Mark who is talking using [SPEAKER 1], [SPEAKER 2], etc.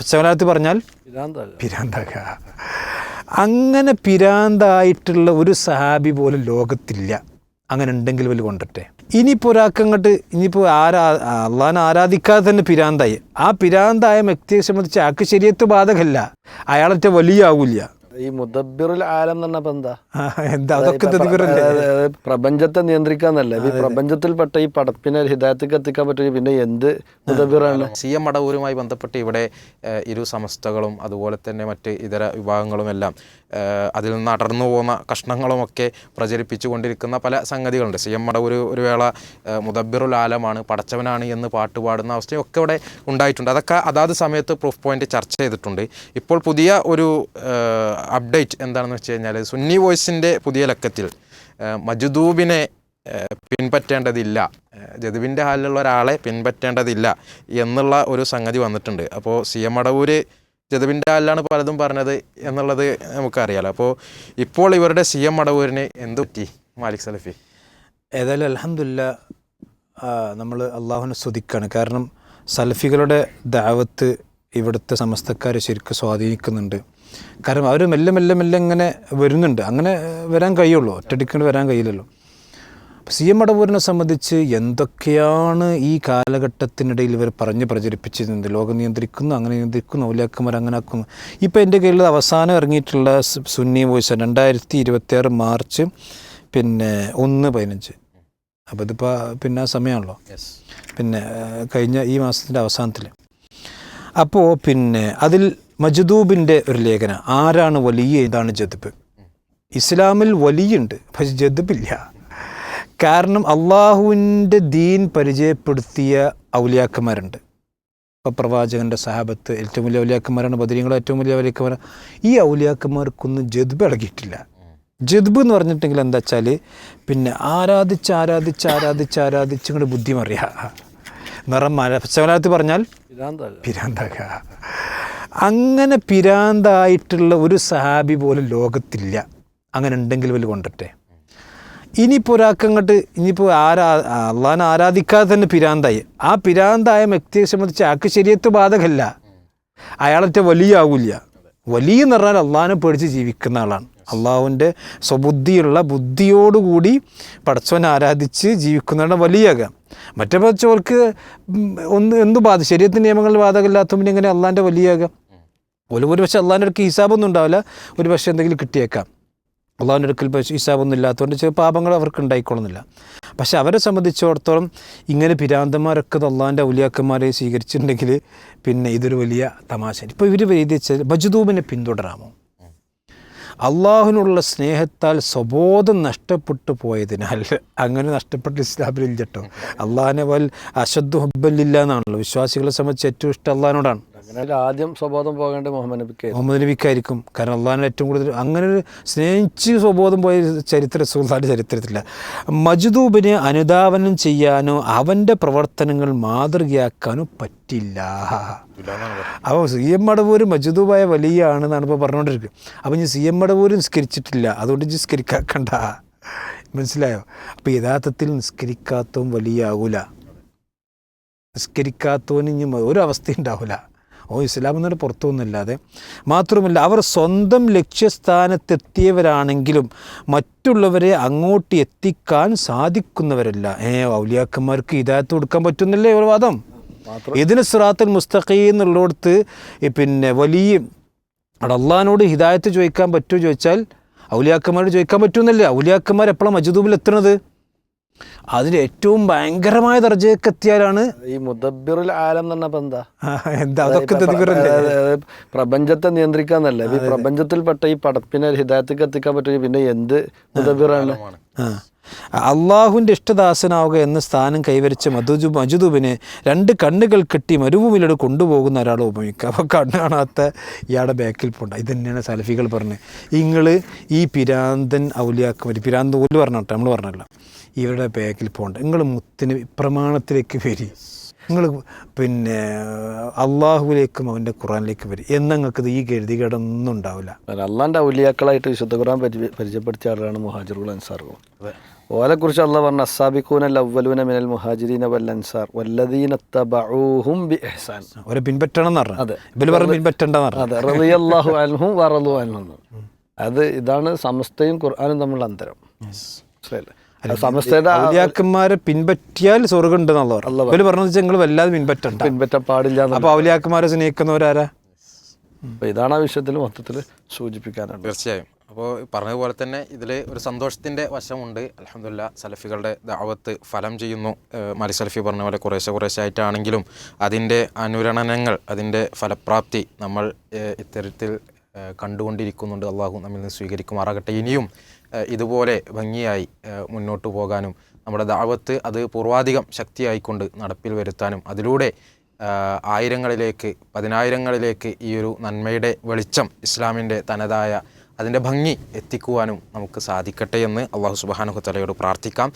[SPEAKER 1] പച്ചമലയാളത്തിൽ പറഞ്ഞാൽ പിരാന്താക. അങ്ങനെ പിരാന്തായിട്ടുള്ള ഒരു സഹാബി പോലും ലോകത്തില്ല. അങ്ങനെ ഉണ്ടെങ്കിൽ വലിയ കൊണ്ടിട്ടെ. ഇനിയിപ്പോൾ ഒരാൾക്കങ്ങോട്ട് ഇനിയിപ്പോൾ അള്ളാഹിനെ ആരാധിക്കാതെ തന്നെ പിരാന്തായി, ആ പിരാന്തായ വ്യക്തിയെ സംബന്ധിച്ച് ആൾക്ക് ശരീഅത്ത് ബാധകമല്ല, അയാളത്തെ വലിയ ആവില്ല.
[SPEAKER 2] ഈ മുദബ്ബിറുൽ ആലം എന്ന് പറഞ്ഞപ്പോ
[SPEAKER 1] എന്താ അതൊക്കെ തദ്ബീറല്ലേ?
[SPEAKER 2] പ്രപഞ്ചത്തെ നിയന്ത്രിക്കാന്നല്ല. ഈ പ്രപഞ്ചത്തിൽപ്പെട്ട ഈ പടപ്പിനെ ഹിദായത്തേക്ക് എത്തിക്കാൻ പറ്റും. പിന്നെ എന്ത് മുദബ്ബിറാണ്?
[SPEAKER 3] CM മടവൂരുമായി ബന്ധപ്പെട്ട് ഇവിടെ ഇരു സമസ്തകളും അതുപോലെ തന്നെ മറ്റ് ഇതര വിഭാഗങ്ങളുമെല്ലാം അതിൽ നിന്ന് അടർന്നു പോകുന്ന കഷ്ണങ്ങളുമൊക്കെ പ്രചരിപ്പിച്ചു കൊണ്ടിരിക്കുന്ന പല സംഗതികളുണ്ട്. CM മടവൂർ ഒരു വേള മുദബ്ബിറുൽ ആലമാണ്, പടച്ചവനാണ് എന്ന് പാട്ടുപാടുന്ന അവസ്ഥയൊക്കെ ഇവിടെ ഉണ്ടായിട്ടുണ്ട്. അതൊക്കെ അതാത് സമയത്ത് പ്രൂഫ് പോയിന്റ് ചർച്ച ചെയ്തിട്ടുണ്ട്. ഇപ്പോൾ പുതിയ ഒരു അപ്ഡേറ്റ് എന്താണെന്ന് വെച്ച് കഴിഞ്ഞാൽ, സുന്നി വോയിസിൻ്റെ പുതിയ ലക്കത്തിൽ മജ്ദൂബിനെ പിൻപറ്റേണ്ടതില്ല, ജദുബിൻ്റെ ഹാലിലുള്ള ഒരാളെ പിൻപറ്റേണ്ടതില്ല എന്നുള്ള ഒരു സംഗതി വന്നിട്ടുണ്ട്. അപ്പോൾ CM മടവൂർ ജദുബിൻ്റെ ഹാലിലാണ് പലതും പറഞ്ഞത് എന്നുള്ളത് നമുക്കറിയാലോ. അപ്പോൾ ഇപ്പോൾ ഇവരുടെ CM മടവൂരിന് എന്ത് പറ്റി മാലിക് സലഫി?
[SPEAKER 1] ഏതായാലും അൽഹംദുലില്ലാ നമ്മൾ അള്ളാഹുവിനെ സ്തുതിക്കുകയാണ്. കാരണം സലഫികളുടെ ദഅവത്ത് ഇവിടുത്തെ സമസ്തക്കാരെ ശരിക്കും സ്വാധീനിക്കുന്നുണ്ട്. കാരണം അവർ മെല്ലെ മെല്ലെ മെല്ലെ ഇങ്ങനെ വരുന്നുണ്ട്. അങ്ങനെ വരാൻ കഴിയുള്ളൂ, ഒറ്റയടിക്കൊണ്ട് വരാൻ കഴിയില്ലല്ലോ. CM മടവൂരിനെ സംബന്ധിച്ച് എന്തൊക്കെയാണ് ഈ കാലഘട്ടത്തിനിടയിൽ ഇവർ പറഞ്ഞ് പ്രചരിപ്പിച്ചിരുന്നത്. ലോകം നിയന്ത്രിക്കുന്നു, അങ്ങനെ നിയന്ത്രിക്കുന്നു, ഔലിയാക്കന്മാർ അങ്ങനെ ആക്കുന്നു. ഇപ്പോൾ എൻ്റെ കയ്യിൽ അവസാനം ഇറങ്ങിയിട്ടുള്ള സുന്നി വോയിസ് 2026 മാർച്ച് 1-15. അപ്പോൾ ഇതിപ്പോൾ പിന്നെ ആ സമയമാണല്ലോ, കഴിഞ്ഞ ഈ മാസത്തിൻ്റെ അവസാനത്തിൽ. അപ്പോൾ അതിൽ മജ്ദൂബിൻ്റെ ഒരു ലേഖനം, ആരാണ് വലിയ, ഏതാണ് ജദ്ബ്. ഇസ്ലാമിൽ വലിയുണ്ട്, പക്ഷെ ജദ്ബില്ല. കാരണം അള്ളാഹുവിൻ്റെ ദീൻ പരിചയപ്പെടുത്തിയ ഔലിയാക്കന്മാരുണ്ട്. ഇപ്പോൾ പ്രവാചകൻ്റെ സഹാബത്ത് ഏറ്റവും വലിയ ഔലിയാക്കന്മാരാണ്, ബദരീങ്ങളും ഏറ്റവും വലിയ ഔലിയാക്കന്മാരാണ്. ഈ ഔലിയാക്കന്മാർക്കൊന്നും ജദ്ബ് ഇളകിയിട്ടില്ല. ജദ്ബ് എന്ന് പറഞ്ഞിട്ടുണ്ടെങ്കിൽ എന്താ വെച്ചാൽ ഇങ്ങോട്ട് ബുദ്ധി മറിയുക, നിറം പച്ചമലയാളത്തിൽ പറഞ്ഞാൽ പിരാന്താക. അങ്ങനെ പിരാന്തായിട്ടുള്ള ഒരു സഹാബി പോലും ലോകത്തില്ല. അങ്ങനെ ഉണ്ടെങ്കിൽ വലിയ കൊണ്ടിട്ടെ. ഇനിയിപ്പോൾ ഒരാൾക്കങ്ങോട്ട് ഇനിയിപ്പോൾ അള്ളാഹിനെ ആരാധിക്കാതെ തന്നെ പിരാന്തായി, ആ പിരാന്തായ വ്യക്തിയെ സംബന്ധിച്ച് ആൾക്ക് ശരീഅത്ത് ബാധകമല്ല, അയാളത്തെ വലിയ ആവില്ല. വലിയ എന്ന് പറഞ്ഞാൽ അള്ളാഹിനെ പേടിച്ച് ജീവിക്കുന്ന ആളാണ്. അള്ളാഹുവിൻ്റെ ബുദ്ധിയോടുകൂടി പടച്ചവനെ ആരാധിച്ച് ജീവിക്കുന്നതാണ് വലിയാകാം. മറ്റേ പച്ചവർക്ക് ശരീഅത്തിൻ്റെ നിയമങ്ങളിൽ ബാധകമില്ലാത്ത പിന്നെ ഇങ്ങനെ അള്ളാഹിൻ്റെ വലിയാകാം. ഒരു പക്ഷേ അള്ളാഹിൻ്റെ അടുക്ക് ഹിസാബൊന്നും ഉണ്ടാവില്ല, ഒരു പക്ഷേ എന്തെങ്കിലും കിട്ടിയേക്കാം. അള്ളാഹുവിൻ്റെ അടുക്കൽ ഹിസാബൊന്നും ഇല്ലാത്തതുകൊണ്ട് ചില പാപങ്ങൾ അവർക്ക് ഉണ്ടായിക്കൊള്ളുന്നില്ല. പക്ഷെ അവരെ സംബന്ധിച്ചിടത്തോളം ഇങ്ങനെ പിരാന്തന്മാരൊക്കെ അള്ളാഹിൻ്റെ ഔലിയാക്കന്മാരെ സ്വീകരിച്ചിട്ടുണ്ടെങ്കിൽ ഇതൊരു വലിയ തമാശ. ഇപ്പോൾ ഇവർ എഴുതിച്ചാൽ മജ്ദൂബിനെ പിന്തുടരാമോ? അള്ളാഹുവിനുള്ള സ്നേഹത്താൽ സ്വബോധം നഷ്ടപ്പെട്ടു പോയതിനാൽ, അങ്ങനെ നഷ്ടപ്പെട്ട ഇസ്ലാമിലില്ല കേട്ടോ. അള്ളാഹിനെ അശദ്ദു ഹുബ്ബല്ലില്ല എന്നാണല്ലോ വിശ്വാസികളെ സംബന്ധിച്ച് ഏറ്റവും ഇഷ്ടം അള്ളാഹിനോടാണ്.
[SPEAKER 2] ആദ്യം സ്വബോധം പോകേണ്ടത്
[SPEAKER 1] മുഹമ്മദ് നബിക്കായിരിക്കും. കാരണം അള്ളാഹിനെ ഏറ്റവും കൂടുതൽ അങ്ങനെ ഒരു സ്നേഹിച്ച് സ്വബോധം പോയ റസൂലുള്ളാഹിയുടെ ചരിത്രത്തില്ല. മജ്ദൂബിനെ അനുധാവനം ചെയ്യാനോ അവൻ്റെ പ്രവർത്തനങ്ങൾ മാതൃകയാക്കാനോ പറ്റില്ല. അപ്പോൾ CM മടവൂർ മജ്ദൂബായ വലിയ ആണെന്നാണ് ഇപ്പോൾ പറഞ്ഞുകൊണ്ടിരിക്കുന്നത്. അപ്പോൾ ഇനി CM മടവൂർ നിസ്കരിച്ചിട്ടില്ല, അതുകൊണ്ട് നിസ്കരിക്കണ്ട, മനസ്സിലായോ? അപ്പോൾ യഥാർത്ഥത്തിൽ നിസ്കരിക്കാത്തവൻ വലിയ ആകൂല, നിസ്കരിക്കാത്തവന് ഇനി ഒരവസ്ഥ ഉണ്ടാവില്ല. ഇസ്ലാം എന്നൊരു പുറത്തൊന്നുമില്ലാതെ. മാത്രമല്ല അവർ സ്വന്തം ലക്ഷ്യസ്ഥാനത്തെത്തിയവരാണെങ്കിലും മറ്റുള്ളവരെ അങ്ങോട്ട് എത്തിക്കാൻ സാധിക്കുന്നവരല്ല. ഔലിയാക്കന്മാർക്ക് ഹിദായത്ത് കൊടുക്കാൻ പറ്റുന്നില്ലേ ഒരു വാദം. ഇതിന് സിറാത്തുൽ മുസ്തഖീം എന്നുള്ളിടത്ത് വലിയ അള്ളാഹിനോട് ഹിദായത്ത് ചോദിക്കാൻ പറ്റുമോ ചോദിച്ചാൽ ഔലിയാക്കന്മാരോട് ചോദിക്കാൻ പറ്റുന്നില്ല. ഔലിയാക്കന്മാർ എപ്പോഴാണ് മജ്ദൂബിൽ എത്തുന്നത്? അതിൽ ഏറ്റവും ഭയങ്കരമായ ദർജയൊക്കെ എത്തിയാലാണ്
[SPEAKER 2] ഈ മുദബ്ബിറുൽ ആലം എന്ന് പറഞ്ഞപ്പോ
[SPEAKER 1] എന്താ അതൊക്കെ തദ്ബീറല്ലേ?
[SPEAKER 2] പ്രപഞ്ചത്തെ നിയന്ത്രിക്കാന്നല്ല. ഈ പ്രപഞ്ചത്തിൽപ്പെട്ട ഈ പടപ്പിനെ ഹിദായത്തേക്ക് എത്തിക്കാൻ പറ്റും. പിന്നെ എന്ത് മുദബ്ബിറാണ്?
[SPEAKER 1] അള്ളാഹുവിൻ്റെ ഇഷ്ടദാസനാവുക എന്ന സ്ഥാനം കൈവരിച്ച മജ്ദൂബിനെ 2 കണ്ണുകൾ കെട്ടി മരുഭൂമിയിലൂടെ കൊണ്ടുപോകുന്ന ഒരാളെ ഉപയോഗിക്കുക. അപ്പോൾ കണ്ണ് കാണാത്ത ഇയാളുടെ ബാക്കിൽ പോണ്ട. ഇത് തന്നെയാണ് സലഫികൾ പറഞ്ഞത്. നിങ്ങൾ ഈ പിരാന്തൻ ഔലിയാക്കന്മാർ, പിരാന്ത് ഓല് പറഞ്ഞോട്ടെ, നമ്മൾ പറഞ്ഞല്ലോ, ഇവരുടെ ബാക്കിൽ പോകണ്ട, നിങ്ങൾ മുത്തിന് പ്രമാണത്തിലേക്ക് വരി. നിങ്ങൾ പിന്നെ അള്ളാഹുവിലേക്കും അവൻ്റെ ഖുറാനിലേക്കും വരും എന്ന് നിങ്ങൾക്ക് ഈ ഗതികേടൊന്നും ഉണ്ടാവില്ല.
[SPEAKER 2] അള്ളാൻ്റെ ഔലിയാക്കളായിട്ട് വിശുദ്ധ ഖുർആൻ പരിചയപ്പെടുത്തിയ ആളാണ് മുഹാജിറുൽ അൻസാറുകൾ. ഓലെക്കുറിച്ച് അള്ളാഹ് പറഞ്ഞ അസ്സാബിഖൂനൽ അവ്വലൂന മിനൽ മുഹാജിരീന വൽ അൻസാർ വല്ലദീന തബഊഹും ബിഇഹ്സാൻ.
[SPEAKER 1] അവരെ പിൻപറ്റണം എന്ന് പറഞ്ഞു.
[SPEAKER 2] അതെ,
[SPEAKER 1] ഇവര് പറഞ്ഞു പിൻപറ്റണ്ടെന്ന് പറഞ്ഞു.
[SPEAKER 2] അതെ, റളിയല്ലാഹു അൻഹും വറളു അൻഹും. അത് ഇതാണ് സമസ്തയും ഖുർആനും തമ്മിലുള്ള അന്തരം. മനസ്സിലായില്ലേ? സമസ്തയുടെ
[SPEAKER 1] ഔലിയാക്കന്മാരെ പിൻപറ്റിയാൽ സ്വർഗ്ഗം ഉണ്ടെന്നുള്ള പറഞ്ഞു. ഇവര് പറഞ്ഞത് നിങ്ങൾ വല്ലാതെ പിൻപറ്റണ്ട,
[SPEAKER 2] പിൻപറ്റാൻ പാടില്ല.
[SPEAKER 1] അപ്പൊ ഔലിയാക്കന്മാരെ സ്നേഹിക്കുന്നവരാരാ?
[SPEAKER 2] അപ്പോൾ ഇതാണ് ആ വിഷയത്തിൽ മൊത്തത്തിൽ സൂചിപ്പിക്കാനാണ്.
[SPEAKER 3] തീർച്ചയായും. അപ്പോൾ പറഞ്ഞതുപോലെ തന്നെ ഇതിൽ ഒരു സന്തോഷത്തിൻ്റെ വശമുണ്ട്. അൽഹംദുലില്ലാ സലഫികളുടെ ദഅവത്ത് ഫലം ചെയ്യുന്നു. മാലി സലഫി പറഞ്ഞ പോലെ കുറേശ്ശെ ആയിട്ടാണെങ്കിലും അതിൻ്റെ അനുരണനങ്ങൾ, അതിൻ്റെ ഫലപ്രാപ്തി നമ്മൾ ഇത്തരത്തിൽ കണ്ടുകൊണ്ടിരിക്കുന്നുണ്ട്. അള്ളാഹു നമ്മിൽ നിന്ന് സ്വീകരിക്കുമാറാകട്ടെ. ഇനിയും ഇതുപോലെ ഭംഗിയായി മുന്നോട്ട് പോകാനും നമ്മുടെ ദഅവത്ത് അത് പൂർവാധികം ശക്തിയായിക്കൊണ്ട് നടപ്പിൽ വരുത്താനും അതിലൂടെ ആയിരങ്ങളിലേക്ക്, പതിനായിരങ്ങളിലേക്ക് ഈ ഒരു നന്മയുടെ വെളിച്ചം, ഇസ്ലാമിൻ്റെ തനതായ അതിൻ്റെ ഭംഗി എത്തിക്കുവാനും നമുക്ക് സാധിക്കട്ടെ എന്ന് അള്ളാഹു സുബ്ഹാനഹു വ തആലയോട് പ്രാർത്ഥിക്കാം.